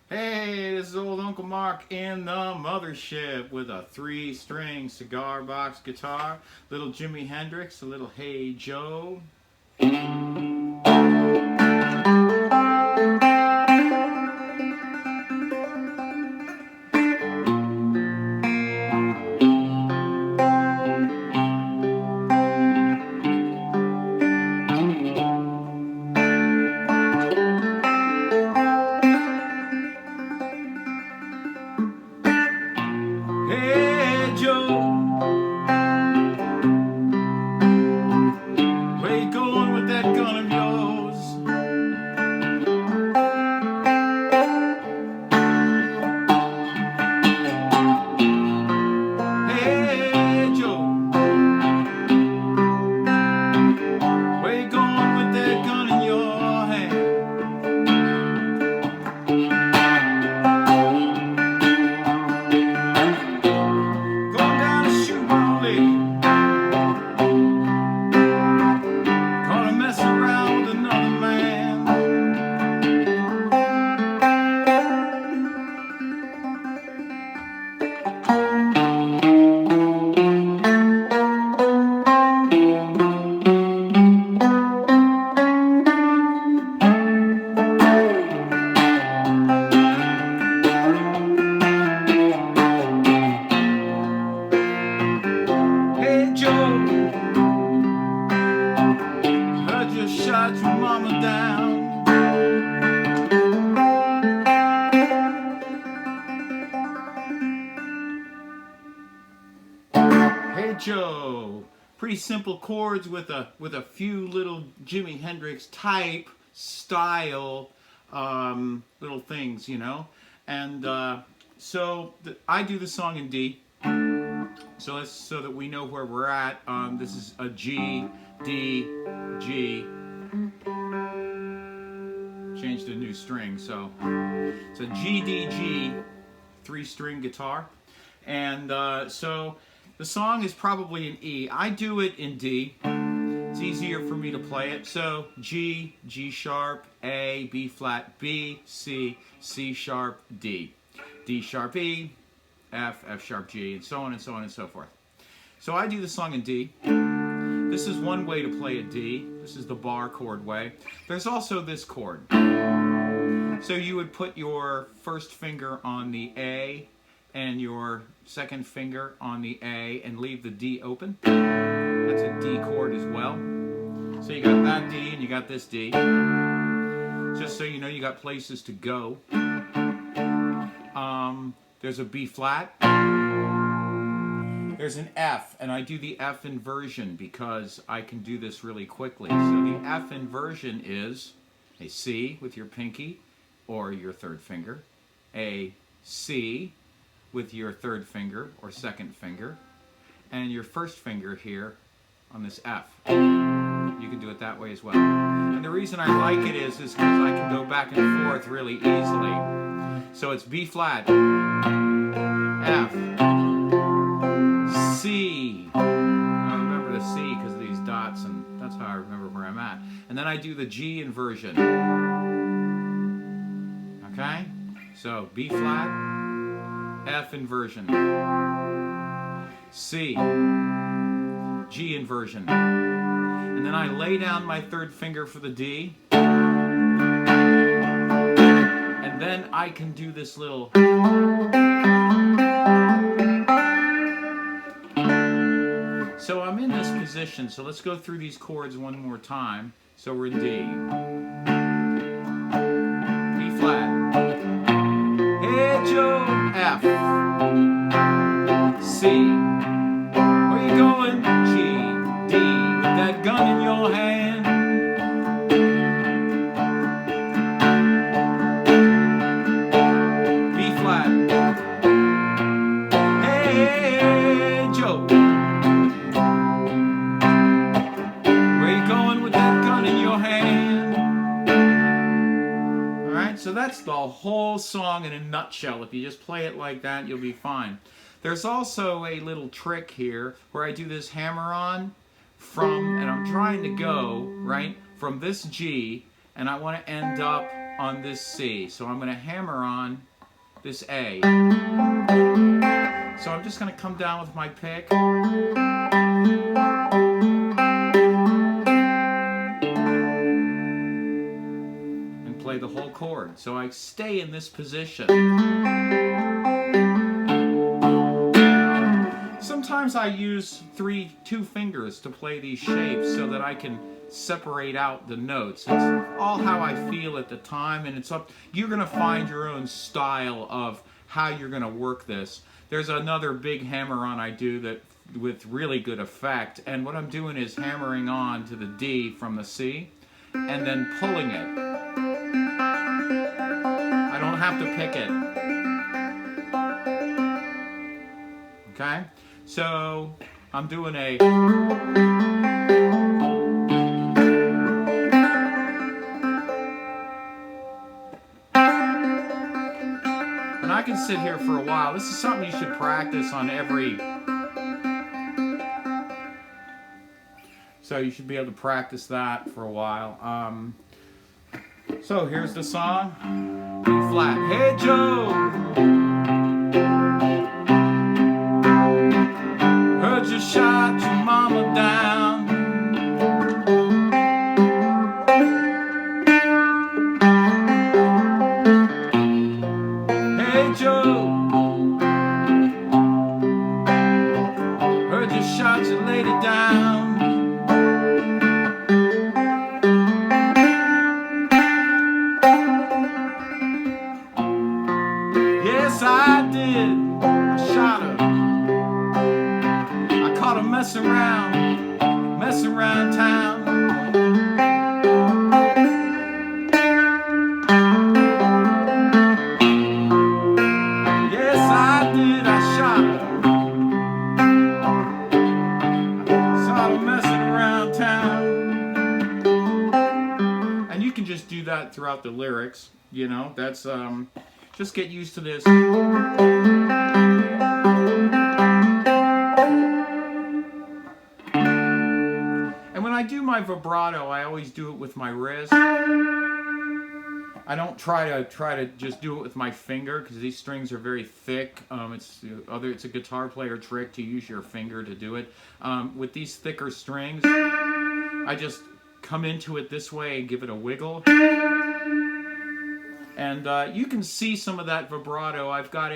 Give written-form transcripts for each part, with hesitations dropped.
Hey, this is old Uncle Mark in the mothership with a 3-string cigar box guitar, little Jimi Hendrix, a little Hey Joe. Hey Joe, where you going with that gun of yours? Hey Joe, where you going with that gun in your hand? Going down to shoot my lady, gonna mess around with another man. Hey Joe, heard you shot your mama down. Hey Joe, pretty simple chords with a few little Jimi Hendrix type style little things, you know. And I do the song in D. So that we know where we're at. This is a G, D, G. Changed a new string, so it's a G, D, G, 3-string guitar. And so the song is probably in E. I do it in D. It's easier for me to play it. So G, G sharp, A, B flat, B, C, C sharp, D. D sharp, E, F, F sharp, G, and so on and so on and so forth. So I do the song in D. This is one way to play a D. This is the bar chord way. There's also this chord. So you would put your first finger on the A and your second finger on the A and leave the D open. That's a D chord as well. So you got that D and you got this D. Just so you know, you got places to go. There's a B flat. There's an F, and I do the F inversion because I can do this really quickly. So the F inversion is a C with your pinky or your third finger, a C with your third finger or second finger, and your first finger here on this F. You can do it that way as well. And the reason I like it is because I can go back and forth really easily. So it's B flat, F, C. I remember the C because of these dots, and that's how I remember where I'm at. And then I do the G inversion. Okay? So B flat, F inversion, C, G inversion. And then I lay down my third finger for the D. And then I can do this little. So I'm in this position, so let's go through these chords one more time. So we're in D. B flat. Hey Joe, F. C. Where you going? G, D. With that gun in your hand. B flat. Hey Joe. So that's the whole song in a nutshell. If you just play it like that, you'll be fine. There's also a little trick here where I do this hammer-on from, and I'm trying to go, right, from this G, and I want to end up on this C. So I'm going to hammer on this A. So I'm just going to come down with my pick. And play the whole chord. So I stay in this position. Sometimes I use two fingers to play these shapes so that I can separate out the notes. It's all how I feel at the time, and it's up. You're going to find your own style of how you're going to work this. There's another big hammer-on I do that with really good effect, and what I'm doing is hammering on to the D from the C, and then pulling it. I don't have to pick it. Okay? So I'm doing a... And I can sit here for a while. This is something you should practice on every... So you should be able to practice that for a while. So here's the song. B flat. Hey Joe! Heard you shot your mama down. Hey Joe, heard you shot your lady down. Yes, I did. I shot her. Messing around town. Yes, I did, I shot her. Saw her messing around town. And you can just do that throughout the lyrics, you know, that's, just get used to this. I do my vibrato, I always do it with my wrist. I don't try to just do it with my finger because these strings are very thick. It's a guitar player trick to use your finger to do it. With these thicker strings, I just come into it this way and give it a wiggle. And you can see some of that vibrato. I've got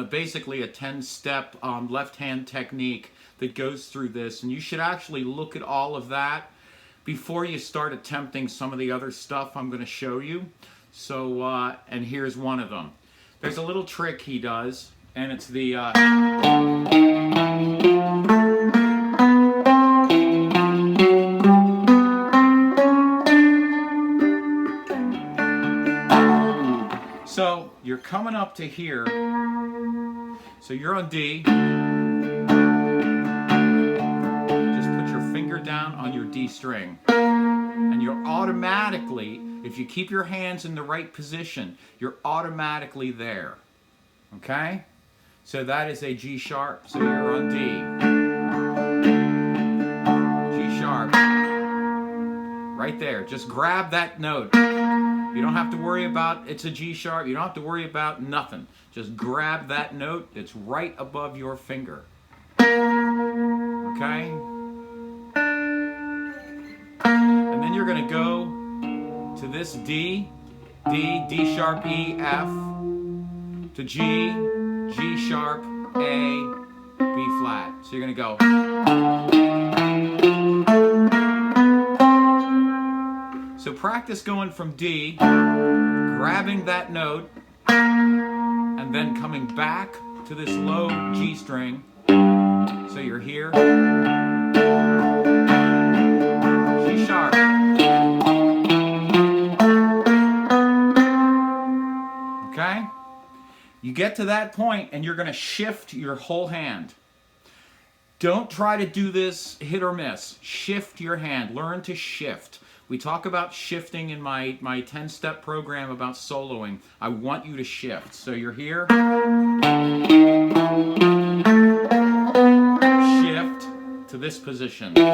basically a 10-step left-hand technique that goes through this, and you should actually look at all of that before you start attempting some of the other stuff I'm going to show you. So, and here's one of them. There's a little trick he does, and it's the... So, you're coming up to here, so you're on D. Down on your D string, and you're automatically, if you keep your hands in the right position, you're automatically there. Okay? So that is a G sharp, so you're on D. G sharp. Right there. Just grab that note. You don't have to worry about it's a G sharp. You don't have to worry about nothing. Just grab that note. It's right above your finger. Okay? And then you're going to go to this D, D sharp, E, F, to G, G sharp, A, B flat. So you're going to go. So practice going from D, grabbing that note, and then coming back to this low G string. So you're here. G sharp. Okay? You get to that point and you're going to shift your whole hand. Don't try to do this hit or miss. Shift your hand. Learn to shift. We talk about shifting in my 10-step program about soloing. I want you to shift. So you're here. Shift to this position. When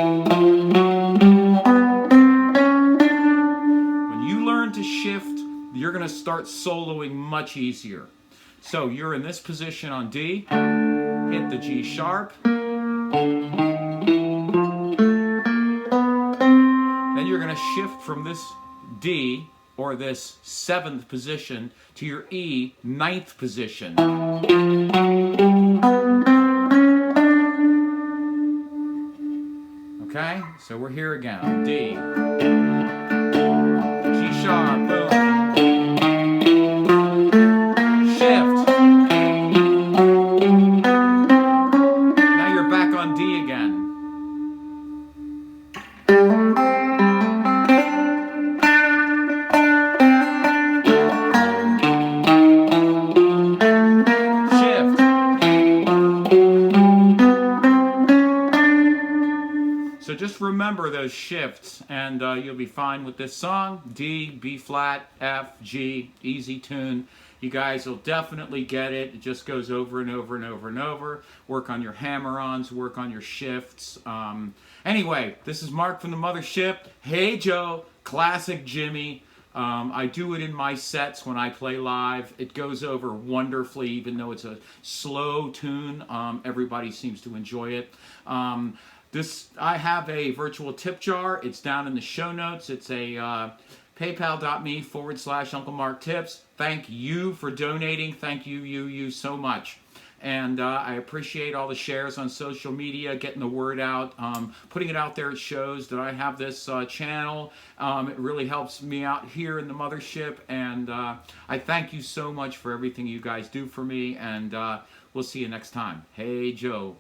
you learn to shift shift, you're going to start soloing much easier. So you're in this position on D, hit the G sharp, then you're going to shift from this D, or this 7th position, to your E, 9th position. Okay, so we're here again. D, G sharp, boom. Shift. Now you're back on D again. So just remember those shifts, and you'll be fine with this song. D, B flat, F, G, easy tune. You guys will definitely get it. It just goes over and over and over and over. Work on your hammer-ons, work on your shifts. Anyway, this is Mark from the Mothership. Hey Joe, classic Jimmy. I do it in my sets when I play live. It goes over wonderfully, even though it's a slow tune. Everybody seems to enjoy it. I have a virtual tip jar. It's down in the show notes. It's a paypal.me/Uncle Mark Tips. Thank you for donating. Thank you so much. And I appreciate all the shares on social media, getting the word out, putting it out there at shows that I have this channel. It really helps me out here in the Mothership. And I thank you so much for everything you guys do for me. And we'll see you next time. Hey, Joe.